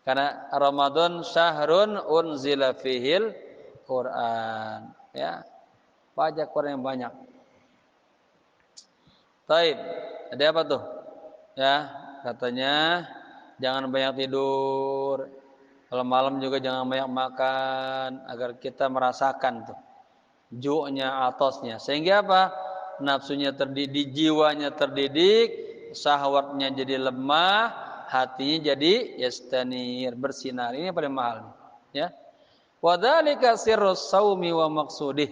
Karena Ramadan syahrun unzila fihil Quran, ya. Baca Quran yang banyak. Taib. Ada apa tuh? Ya, katanya jangan banyak tidur. Kalau malam juga jangan banyak makan agar kita merasakan tuh ju'nya, atosnya. Sehingga apa? Nafsunya terdidik, jiwanya terdidik, syahwatnya jadi lemah, hatinya jadi yastanir, bersinar. Ini yang paling mahal, ya. Wa dzalika sirrus shaumi wa maqsudih.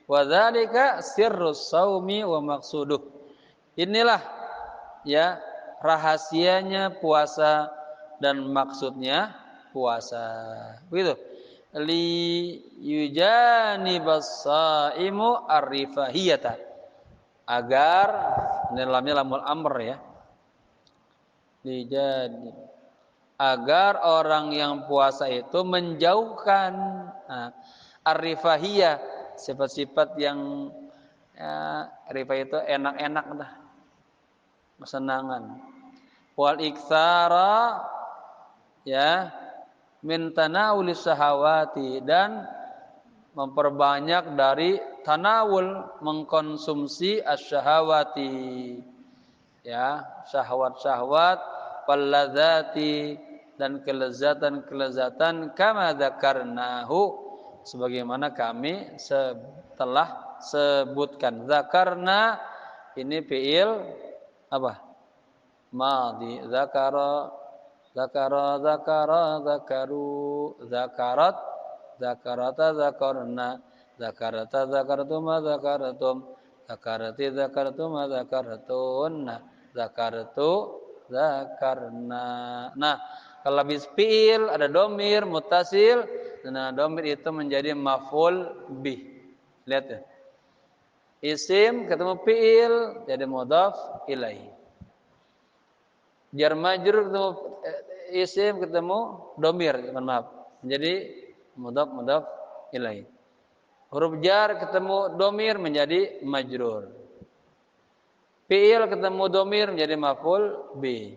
Wa dzalika sirrus shaumi wa maqsuduh. Inilah, ya, rahasianya puasa dan maksudnya puasa. Begitu. Li yujanibas saimu arrifahiyata, agar ini dalamnya lamul amr, ya. Lijani, agar orang yang puasa itu menjauhkan arrifahiyah, sifat-sifat yang, ya, rifah itu enak-enak dah, kesenangan. Wal iktsara, ya, min tanawuli syahawati, dan memperbanyak dari tanawul, mengkonsumsi asyahawati, ya, syahwat-syahwat, walladzati, dan kelezatan-kelezatan, kama dzakarnahu, sebagaimana kami telah sebutkan. Dzakarna ini fiil apa? Madhi. Dzakara, dzakaru, dzakarat, dzakarata, dzakarna, dzakarata, dzakartuma, dzakaratum, dzakarati, dzakartuma, dzakaratun, dzakartu, dzakarna. Nah, kalau habis fiil ada domir muttasil, nah domir itu menjadi maf'ul bih. Lihat ya. Isim ketemu fiil jadi mudhaf ilaih. Jar majrur ketemu isim ketemu domir, maaf, menjadi mudhaf ilaih. Huruf jar ketemu domir menjadi majrur. Fiil ketemu domir menjadi maf'ul bi.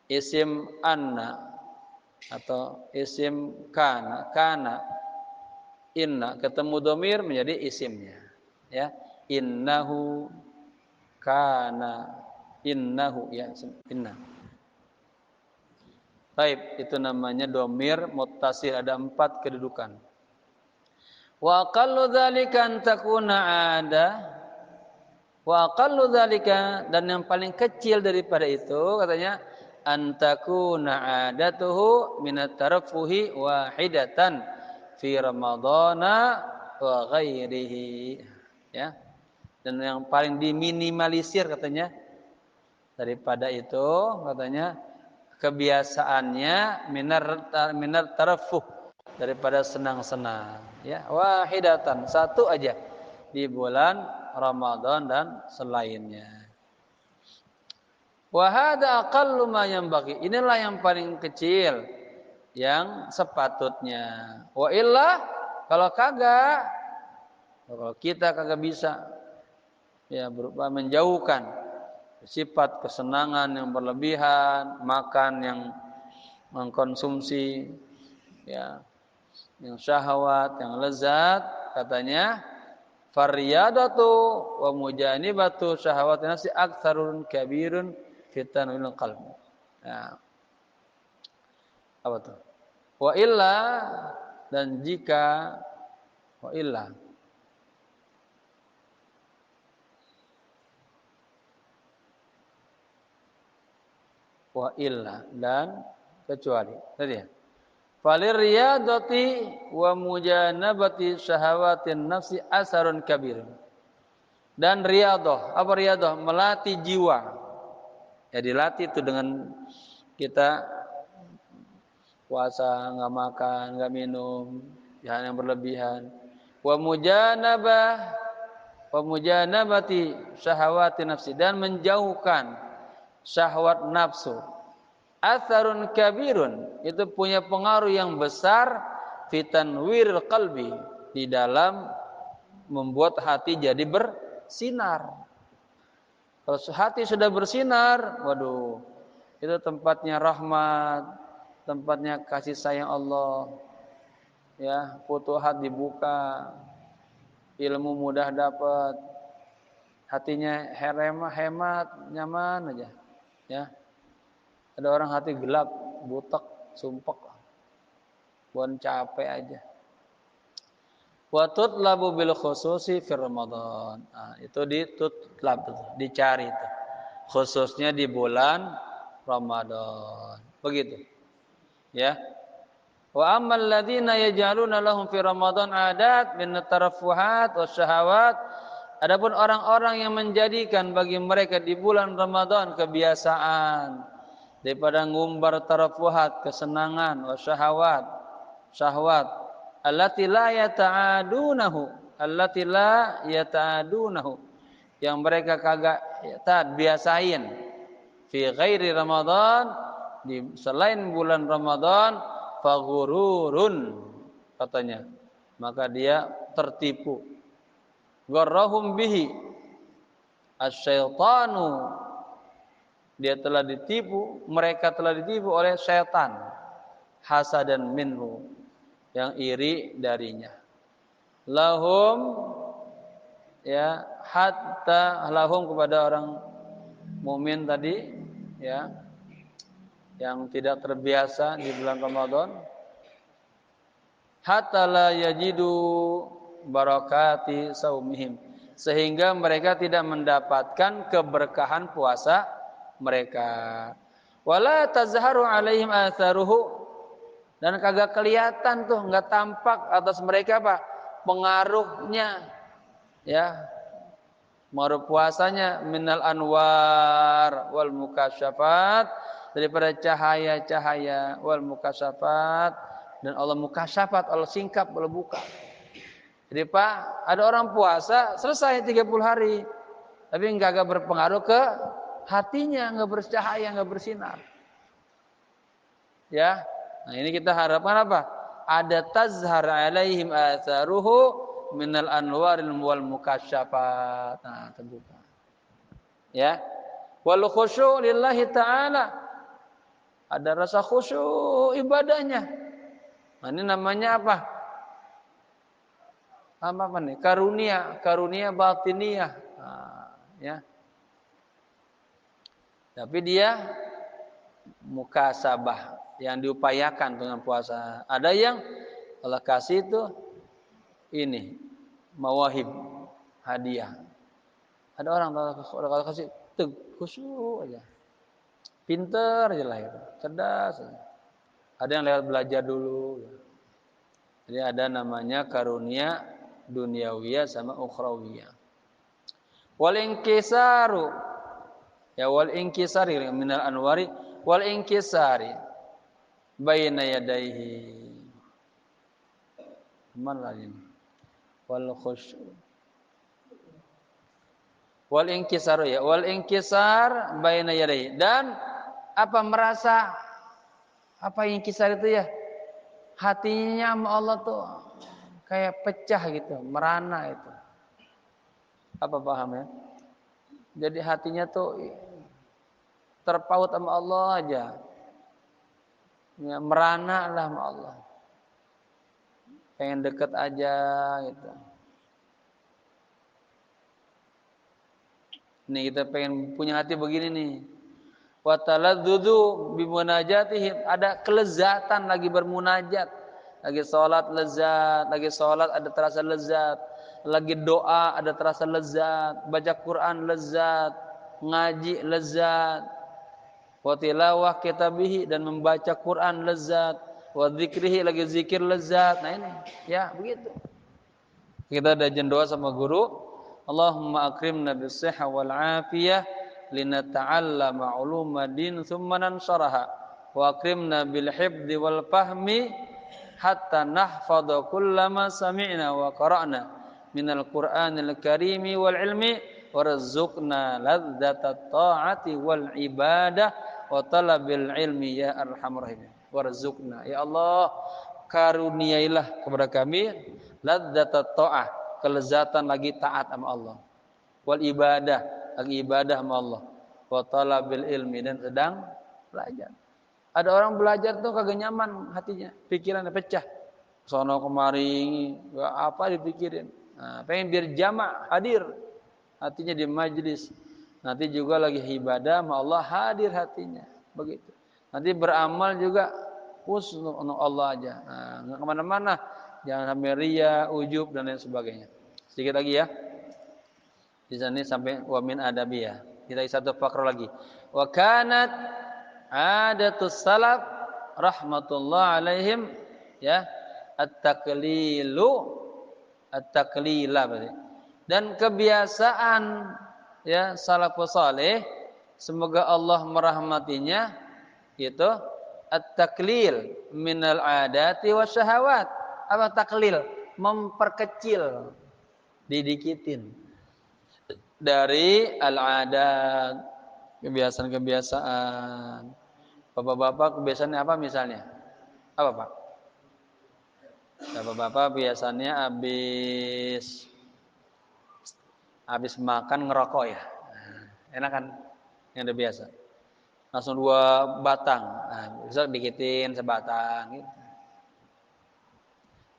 Isim anna atau isim kana, inna ketemu domir menjadi isimnya, ya. Innahu kana, innahu, ya, inna. Baik, itu namanya domir muttasil, ada 4 kedudukan. Wa aqallu dzalika an takuna ada. Wa aqallu dzalika, dan yang paling kecil daripada itu katanya an takuna adatuhu minat taraffuhi wahidatan fi ramadhana wa ghairihi, ya. Dan yang paling diminimalisir katanya daripada itu katanya kebiasaannya minar tarafuh, daripada senang-senang, ya, wahidatan, satu aja di bulan Ramadan dan selainnya. Wa hadza aqallu ma yanbaghi, inilah yang paling kecil yang sepatutnya. Wa illa, kalau kita kagak bisa, ya, berupa menjauhkan sifat kesenangan yang berlebihan, makan yang mengkonsumsi, ya, yang syahwat, yang lezat, katanya faryadatu wa mujanibatu syahawati nafsi aktsarun kabirun fitanul qalb. Ya. Apa tuh? Wa illa, dan jika Wa illa. Wa illa, dan kecuali. Tadi ya. Falir riyadati wa mujanabati syahawatin nafsi asarun kabir. Dan riyadhah, apa riyadhah? Melatih jiwa. Ya dilatih itu dengan kita puasa, nggak makan, nggak minum, jangan yang berlebihan. Wa mujanabati syahawati nafsi, dan menjauhkan syahwat nafsu. Atharun kabirun, itu punya pengaruh yang besar fitanwiril qalbi, di dalam membuat hati jadi bersinar. Kalau hati sudah bersinar, waduh, itu tempatnya rahmat, tempatnya kasih sayang Allah. Ya, futuhat dibuka, ilmu mudah dapat, hatinya hemat, nyaman aja. Ya. Ada orang hati gelap, butek, sumpek, buan capek aja. Wa tutlabu bil khususi fi Ramadan. Nah, itu ditutlab, dicari itu. Khususnya di bulan Ramadan. Begitu. Ya. Wa ammal ladzina yaj'aluna lahum fi Ramadan 'adat min at-taraffuhat wasyahawat. Adapun orang-orang yang menjadikan bagi mereka di bulan Ramadan kebiasaan daripada ngumbar tarafuhat, kesenangan, wasyahawat, syahwat, allati la yata'adunahu, yang mereka kagak biasain fi ghairi Ramadan, di selain bulan Ramadan, faghururun, katanya, maka dia tertipu. Gharrahum bihi asyaitanu, dia telah ditipu, mereka telah ditipu oleh syaitan, hasadan minhu, yang iri darinya. Lahum, ya, hatta lahum, kepada orang mukmin tadi, ya, yang tidak terbiasa di bulan Ramadan, hatta la yajidu barakati saumihim, sehingga mereka tidak mendapatkan keberkahan puasa mereka. Wala tazharu alaihim atharuhu, dan kagak kelihatan tuh, nggak tampak atas mereka apa pengaruhnya, ya, pengaruh puasanya, minal anwar wal mukasyafat, daripada cahaya-cahaya, wal mukasyafat, dan Allah mukasyafat, Allah singkap, Allah buka. Jadi Pak, ada orang puasa selesai 30 hari, tapi nggak berpengaruh ke hatinya, nggak bercahaya, nggak bersinar. Ya, nah ini kita harapkan apa? Ada tazhar alaihim atharuhu minal anwaril wal mukasyafat. Nah, terbuka. Ya, wal khusyu' lillahi ta'ala, ada rasa khusyuk ibadahnya. Nah, ini namanya apa? Apa nih? Karunia batiniyah. Nah, ya. Tapi dia mukasabah, yang diupayakan dengan puasa. Ada yang Allah kasih itu ini mawahib, hadiah. Ada orang kalau kasih khusyuk aja, pinter aja lah itu, cerdas aja. Ada yang lewat belajar dulu. Jadi ada namanya karunia duniawiyah sama ukhrawiyah. Wal inkisaru, ya, wal inkisari minal anwari wal inkisari baina yadaihi. Mana lagi? Wal khusyu. Wal inkisar, ya, wal inkisar baina yadaihi, dan apa merasa apa inkisar itu, ya, hatinya sama Allah tuh kayak pecah gitu, merana itu. Apa paham ya? Jadi hatinya tuh terpaut sama Allah aja. Ya, merana lah sama Allah. Pengen deket aja gitu. Nih kita pengen punya hati begini nih. Wa taladzudu bi munajatihim, ada kelezatan lagi bermunajat, Lagi sholat lezat, lagi sholat ada terasa lezat, lagi doa ada terasa lezat, baca Quran lezat, ngaji lezat, wa tilawah kitabihi dan membaca Quran lezat, wa dzikrihi lagi zikir lezat. Nah ini, ya begitu. Kita ada doa sama guru, Allahumma akrimna bis-sihha wal afiyah linata'allama uluma din thumma nansharaha wa akrimna bil hifdzi wal fahmi hatta nahfadha kullama sami'na wa qara'na minal qur'anil karimi wal ilmi warzuqna ladzata ta'ati wal ibadah wa talabil ilmi ya arhamar rahimin. Warzuqna, ya Allah, karuniailah kepada kami ladzata ta'ah, kelezatan lagi taat sama Allah, wal ibadah, lagi ibadah sama Allah, wa talabil ilmi dan sedang belajar. Ada orang belajar tuh kagak nyaman hatinya, pikirannya pecah. Sono kemari, apa dipikirin. Nah, pengen biar jamak hadir hatinya di majelis. Nanti juga lagi ibadah sama Allah hadir hatinya. Begitu. Nanti beramal juga khusus untuk Allah aja. Nah, enggak kemana-mana. Jangan sampai riya, ujub dan lain sebagainya. Sedikit lagi ya. Di sini sampai wa min adabiyah. Kita satu fakra lagi. Wa kanat adatus salaf rahmatullah alaihim ya at-taqlila berarti. Dan kebiasaan ya salafus saleh, semoga Allah merahmatinya, itu at-taqlil minal adati wasyahawat. Apa taklil? Memperkecil, didikitin dari al-adat, kebiasaan-kebiasaan. Bapak-bapak kebiasaannya apa misalnya? Apa Pak? Bapak-bapak biasanya habis makan ngerokok ya. Enak kan? Yang udah biasa. Langsung 2 batang. Nah, bisa dikitin sebatang gitu.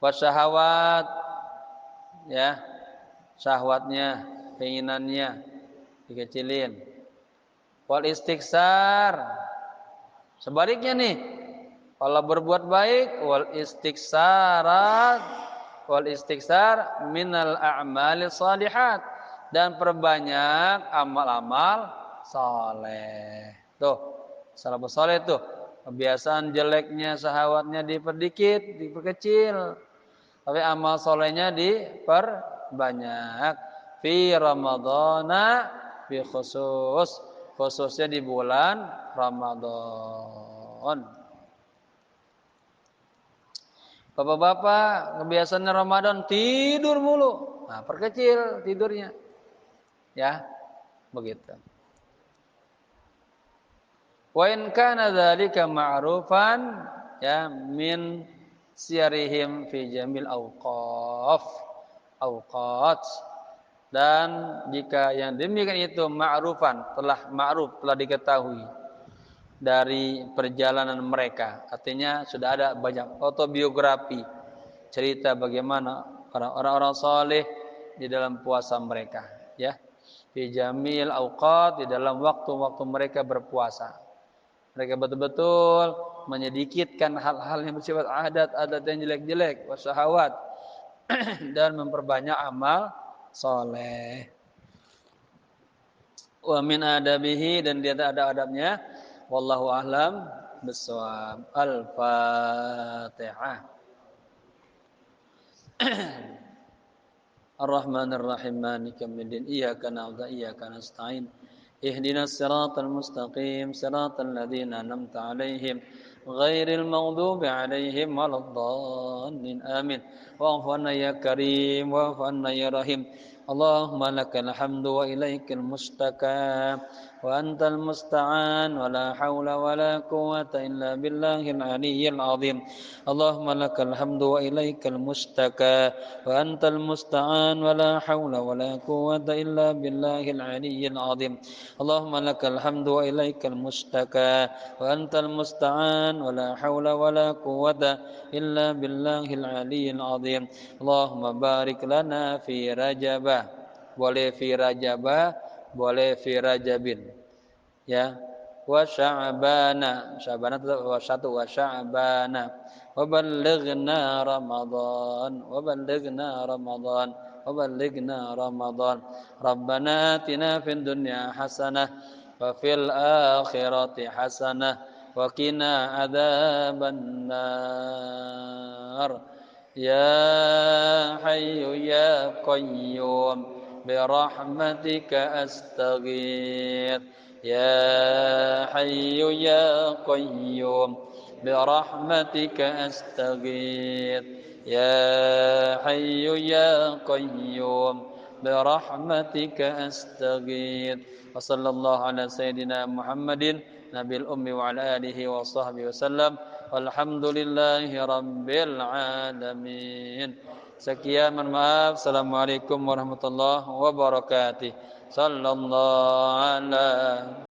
Wasyahawat ya. Syahwatnya, keinginannya dikecilin. Wal istiksar. Sebaliknya nih, kalau berbuat baik wal istiksar minal a'mali shalihat, dan perbanyak amal-amal saleh. Tuh, salafus saleh tuh kebiasaan jeleknya, syahwatnya diperkecil, tapi amal solehnya diperbanyak. Fi Ramadhana bi khususnya di bulan Ramadan. Bapak-bapak kebiasaannya Ramadan tidur mulu. Nah, perkecil tidurnya. Ya, begitu. Wa in kana dzalika ma'rufan ya min siyarihim fi jamil awqat. Dan jika yang demikian itu ma'ruf telah diketahui dari perjalanan mereka, artinya sudah ada banyak autobiografi, cerita bagaimana orang-orang saleh di dalam puasa mereka, ya, fi jamil awqat, di dalam waktu-waktu mereka berpuasa. Mereka betul-betul menyedikitkan hal-hal yang bersifat adat yang jelek-jelek, wasyahawat, dan memperbanyak amal soleh. Wa min adabihi, dan dia ada adabnya. Wallahu a'lam bissawab. Al-Fatihah. Ar-Rahmanir Rahim, Maliki yaumiddin. Iyyaka na'budu wa iyyaka nasta'in. Ihdinas siratal mustaqim, siratal ladzina an'amta 'alaihim ghairil maghdubi 'alaihim waladdallin. Amin. Wa'fu 'anna ya Karim, wa'fu 'anna ya Rahim. Allahumma lakal hamdu wa ilaikal mustaka wa antal musta'an wa la hawla wa la quwwata illa billahil aliyyil azim. Allahumma lakal hamdu wa ilaikal mustaka wa antal musta'an wa la hawla wa la quwwata illa billahil aliyyil azim. Allahumma lakal hamdu wa ilaikal mustaka wa antal musta'an wa la hawla wa la quwwata illa billahil aliyyil azim. Allahumma barik lana fi Rajabah, boleh fi Rajabah, boleh fi Rajabin, ya, wa sya'bana. Sya'bana itu satu wa sya'bana. Wa ballighna Ramadan. Wa ballighna Ramadan. Wa ballighna Ramadan. Rabbana atina fid dunya hasanah wa fil akhirati hasanah wa qina adzaban nar. Ya Hayyu ya Qayyum birahmatika astaghith. Ya Hayyu ya Qayyum birahmatika astaghith. Ya Hayyu ya Qayyum birahmatika astaghith. Wa sallallahu ala sayyidina Muhammadin nabil ummi wa ala alihi wa sahbihi wasallam. Walhamdulillahi rabbil alamin. Sekian, mohon maaf. Assalamualaikum warahmatullahi wabarakatuh. Sallallahu ala